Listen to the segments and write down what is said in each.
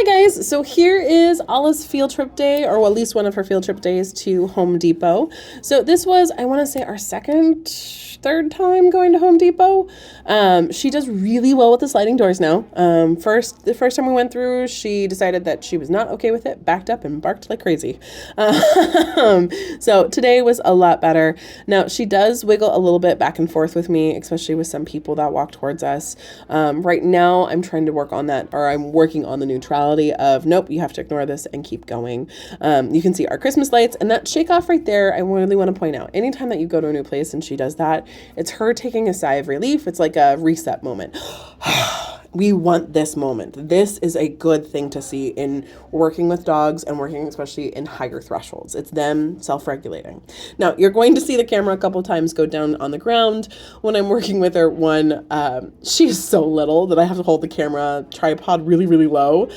Hi guys, so here is Allah's field trip day, or well, at least one of her field trip days to Home Depot. So this was, I want to say, our third time going to Home Depot. She does really well with the sliding doors now. The first time we went through, she decided that she was not okay with it, backed up and barked like crazy. So today was a lot better. Now she does wiggle a little bit back and forth with me, especially with some people that walk towards us. Right now I'm trying to work on that, or I'm working on the neutrality of, nope, you have to ignore this and keep going. You can see our Christmas lights and that shake off right there. I really want to point out, anytime that you go to a new place and she does that, it's her taking a sigh of relief. It's like a reset moment. We want this moment. This is a good thing to see in working with dogs and working especially in higher thresholds. It's them self-regulating. Now, you're going to see the camera a couple times go down on the ground when I'm working with her. She is so little that I have to hold the camera tripod really, really low.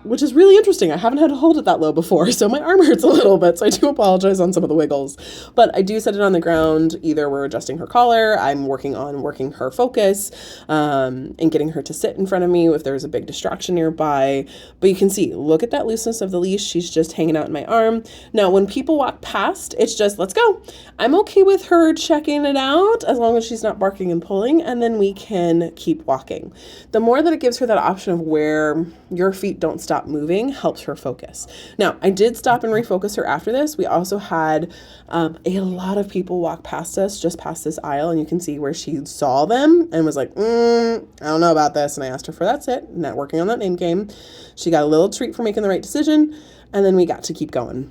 Which is really interesting. I haven't had to hold it that low before, so my arm hurts a little bit, so I do apologize on some of the wiggles. But I do set it on the ground. Either we're adjusting her collar, I'm working her focus, and getting her to sit in front of me if there's a big distraction nearby. But you can see, look at that looseness of the leash. She's just hanging out in my arm. Now, when people walk past, it's just, let's go. I'm okay with her checking it out as long as she's not barking and pulling, and then we can keep walking. The more that it gives her that option of where your feet don't stop moving helps her focus. Now, I did stop and refocus her after this. We also had a lot of people walk past us, just past this aisle, and you can see where she saw them and was like, I don't know about this. And I asked her for that's it, not working on that name game. She got a little treat for making the right decision, and then we got to keep going.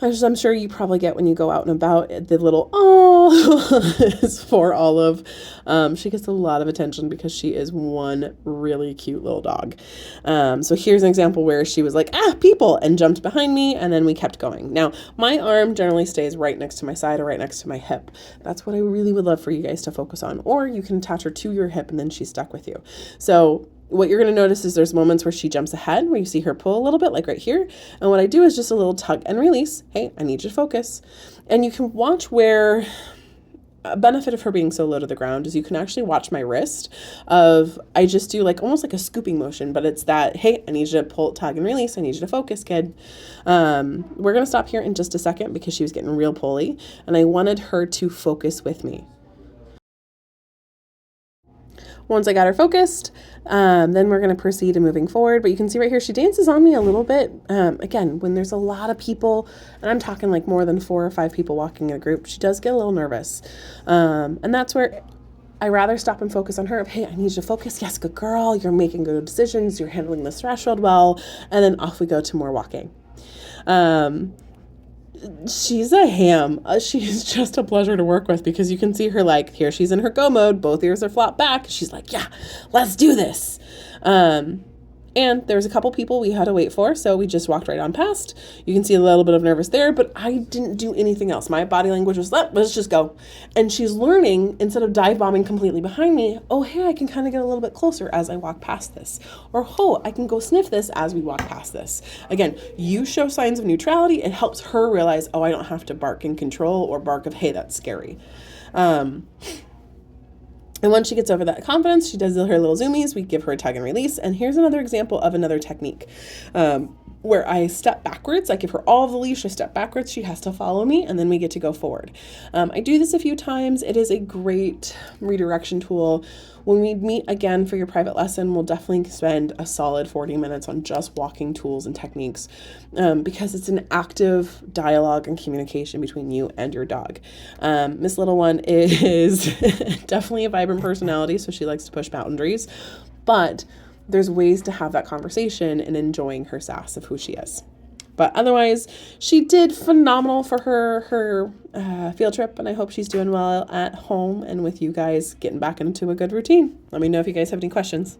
As I'm sure you probably get when you go out and about, the little is for Olive. She gets a lot of attention because she is one really cute little dog. So here's an example where she was like, people, and jumped behind me, and then we kept going. Now, my arm generally stays right next to my side or right next to my hip. That's what I really would love for you guys to focus on. Or you can attach her to your hip and then she's stuck with you. So what you're going to notice is there's moments where she jumps ahead, where you see her pull a little bit, like right here. And what I do is just a little tug and release. Hey, I need you to focus. And you can watch where a benefit of her being so low to the ground is you can actually watch my wrist I just do like almost like a scooping motion, but it's that, hey, I need you to pull, tug and release. I need you to focus, kid. We're going to stop here in just a second because she was getting real pulley and I wanted her to focus with me. Once I got her focused, then we're going to proceed to moving forward. But you can see right here, she dances on me a little bit. Again, when there's a lot of people, and I'm talking like more than 4 or 5 people walking in a group, she does get a little nervous. And that's where I rather stop and focus on her. Hey, I need you to focus. Yes, good girl. You're making good decisions. You're handling this threshold well. And then off we go to more walking. She's a ham. She's just a pleasure to work with because you can see her like, here she's in her go mode. Both ears are flopped back. She's like, yeah, let's do this. And there was a couple people we had to wait for, so we just walked right on past. You can see a little bit of nervous there, but I didn't do anything else. My body language was, let's just go. And she's learning, instead of dive bombing completely behind me, oh, hey, I can kind of get a little bit closer as I walk past this. Or, oh, I can go sniff this as we walk past this. Again, you show signs of neutrality. It helps her realize, oh, I don't have to bark in control or bark of, hey, that's scary. And once she gets over that confidence, she does her little zoomies. We give her a tug and release. And here's another example of another technique where I step backwards. I give her all of the leash. I step backwards. She has to follow me, and then we get to go forward. I do this a few times. It is a great redirection tool. When we meet again for your private lesson, we'll definitely spend a solid 40 minutes on just walking tools and techniques because it's an active dialogue and communication between you and your dog. Miss Little One is definitely a vibrant personality, so she likes to push boundaries, but there's ways to have that conversation and enjoying her sass of who she is. But otherwise, she did phenomenal for her field trip, and I hope she's doing well at home and with you guys getting back into a good routine. Let me know if you guys have any questions.